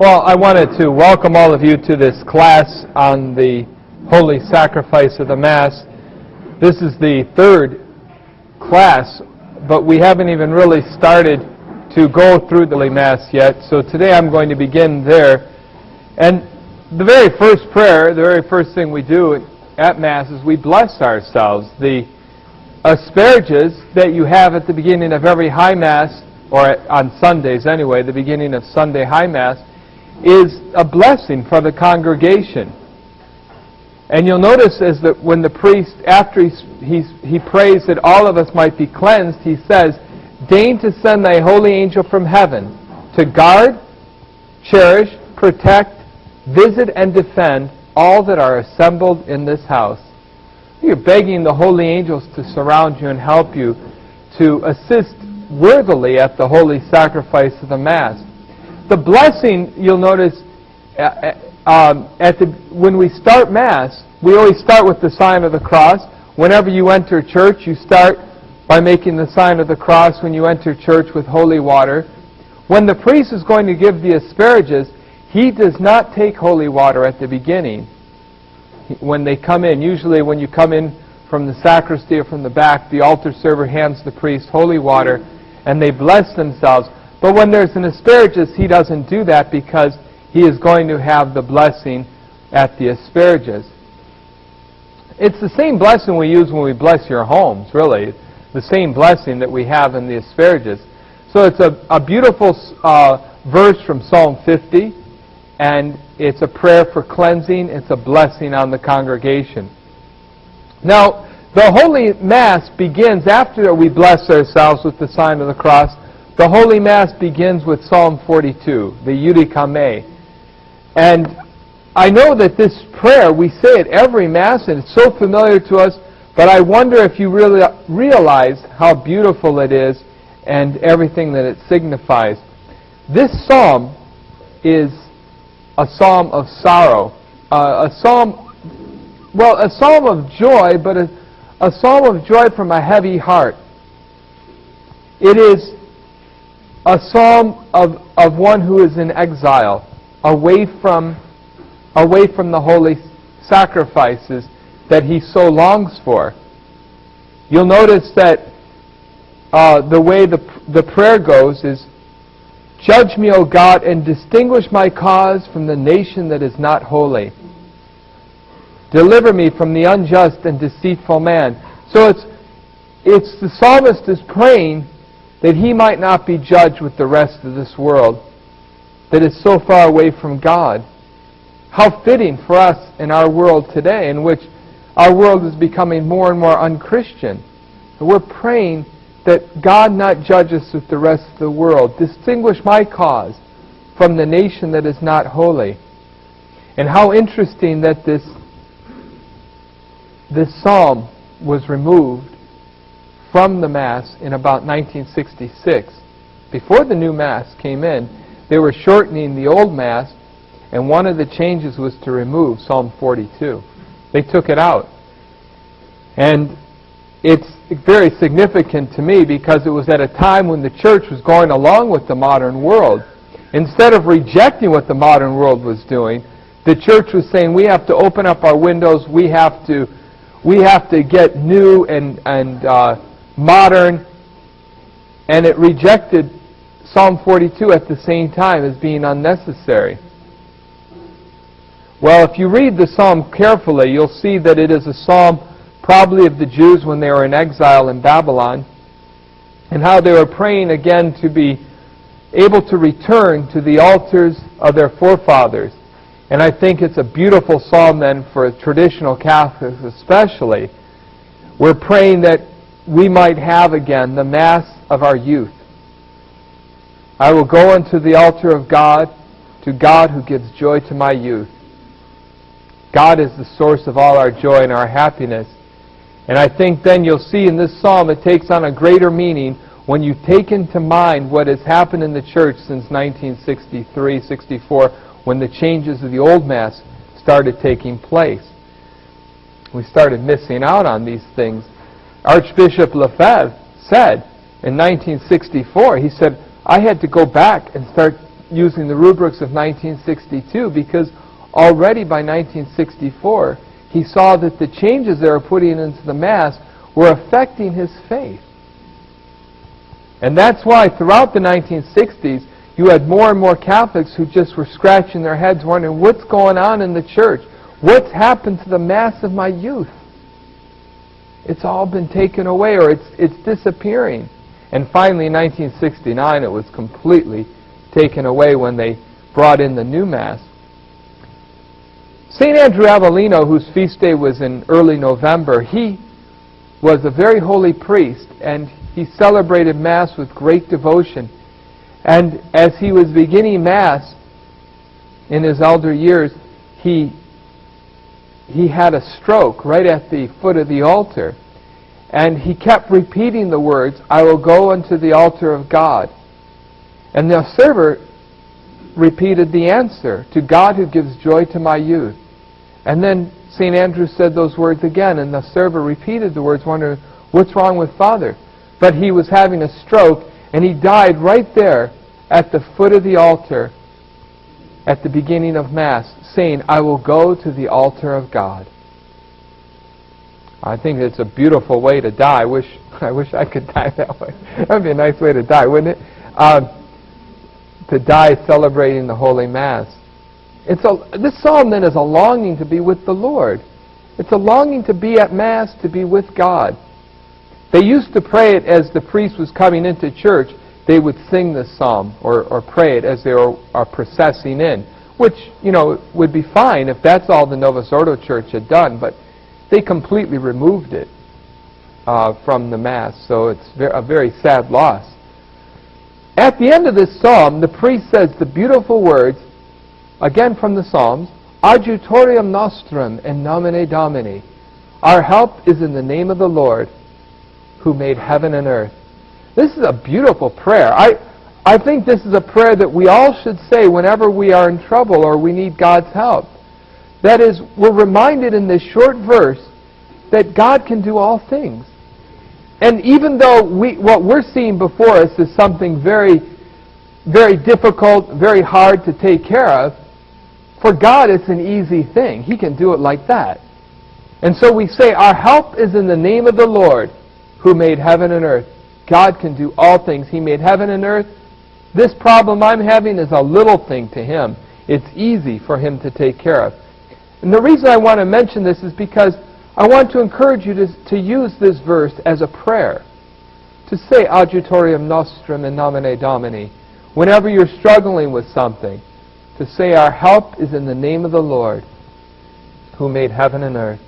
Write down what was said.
Well, I wanted to welcome all of you to this class on the Holy Sacrifice of the Mass. This is the third class, but we haven't even really started to go through the Holy Mass yet, so today I'm going to begin there. And the very first prayer, the very first thing we do at Mass is we bless ourselves. The asparagus that you have at the beginning of every High Mass, or on Sundays anyway, the beginning of Sunday High Mass, is a blessing for the congregation. And you'll notice is that when the priest, after he prays that all of us might be cleansed, he says, "Deign to send thy holy angel from heaven to guard, cherish, protect, visit, and defend all that are assembled in this house." You're begging the holy angels to surround you and help you to assist worthily at the holy sacrifice of the Mass. The blessing, you'll notice, when we start Mass, we always start with the sign of the cross. Whenever you enter church, you start by making the sign of the cross when you enter church with holy water. When the priest is going to give the asparagus, he does not take holy water at the beginning. When they come in, usually when you come in from the sacristy or from the back, the altar server hands the priest holy water and they bless themselves. But when there's an asparagus, he doesn't do that because he is going to have the blessing at the asparagus. It's the same blessing we use when we bless your homes, really. The same blessing that we have in the asparagus. So it's a beautiful verse from Psalm 50, and it's a prayer for cleansing. It's a blessing on the congregation. Now, the Holy Mass begins after we bless ourselves with the sign of the cross. The Holy Mass begins with Psalm 42, the Judica Me. And I know that this prayer, we say it every Mass, and it's so familiar to us, but I wonder if you really realize how beautiful it is and everything that it signifies. This psalm is a psalm of sorrow, a psalm of joy, but a psalm of joy from a heavy heart. It is a psalm of one who is in exile, away from the holy sacrifices that he so longs for. You'll notice that the way the prayer goes is, "Judge me, O God, and distinguish my cause from the nation that is not holy. Deliver me from the unjust and deceitful man." So it's the psalmist is praying that he might not be judged with the rest of this world that is so far away from God. How fitting for us in our world today, in which our world is becoming more and more unchristian. We're praying that God not judge us with the rest of the world. Distinguish my cause from the nation that is not holy. And how interesting that this psalm was removed from the Mass in about 1966. Before the new Mass came in, they were shortening the old Mass, and one of the changes was to remove Psalm 42. They took it out. And it's very significant to me because it was at a time when the church was going along with the modern world. Instead of rejecting what the modern world was doing, the church was saying, we have to open up our windows, we have to get new and modern, and it rejected Psalm 42 at the same time as being unnecessary. Well, if you read the psalm carefully, you'll see that it is a psalm probably of the Jews when they were in exile in Babylon, and how they were praying again to be able to return to the altars of their forefathers. And I think it's a beautiful psalm then for traditional Catholics especially. We're praying that we might have again the Mass of our youth. I will go unto the altar of God, to God who gives joy to my youth. God is the source of all our joy and our happiness. And I think then you'll see in this psalm it takes on a greater meaning when you take into mind what has happened in the church since 1963, 64, when the changes of the old Mass started taking place. We started missing out on these things. Archbishop Lefebvre said in 1964, he said, I had to go back and start using the rubrics of 1962 because already by 1964 he saw that the changes they were putting into the Mass were affecting his faith. And that's why throughout the 1960s you had more and more Catholics who just were scratching their heads wondering, what's going on in the church? What's happened to the Mass of my youth? It's all been taken away, or it's disappearing. And finally in 1969 it was completely taken away when they brought in the new Mass. St. Andrew Avellino, whose feast day was in early November, he was a very holy priest, and he celebrated Mass with great devotion. And as he was beginning Mass in his elder years, he had a stroke right at the foot of the altar. And he kept repeating the words, "I will go unto the altar of God." And the server repeated the answer, "To God who gives joy to my youth." And then St. Andrew said those words again, and the server repeated the words, wondering, what's wrong with Father? But he was having a stroke, and he died right there at the foot of the altar at the beginning of Mass, saying, "I will go to the altar of God." I think it's a beautiful way to die. I wish I could die that way. That would be a nice way to die, wouldn't it? To die celebrating the Holy Mass. This psalm then is a longing to be with the Lord. It's a longing to be at Mass, to be with God. They used to pray it as the priest was coming into church. They would sing this psalm or pray it as they are processing in, which, would be fine if that's all the Novus Ordo Church had done, but they completely removed it from the Mass, so it's a very sad loss. At the end of this psalm, the priest says the beautiful words, again from the Psalms, "Adjutorium nostrum in nomine Domini." Our help is in the name of the Lord, who made heaven and earth. This is a beautiful prayer. I think this is a prayer that we all should say whenever we are in trouble or we need God's help. That is, we're reminded in this short verse that God can do all things. And even though what we're seeing before us is something very, very difficult, very hard to take care of, for God it's an easy thing. He can do it like that. And so we say, our help is in the name of the Lord, who made heaven and earth. God can do all things. He made heaven and earth. This problem I'm having is a little thing to Him. It's easy for Him to take care of. And the reason I want to mention this is because I want to encourage you to use this verse as a prayer. To say, "Adjutorium nostrum in nomine Domini." Whenever you're struggling with something, to say, our help is in the name of the Lord, who made heaven and earth.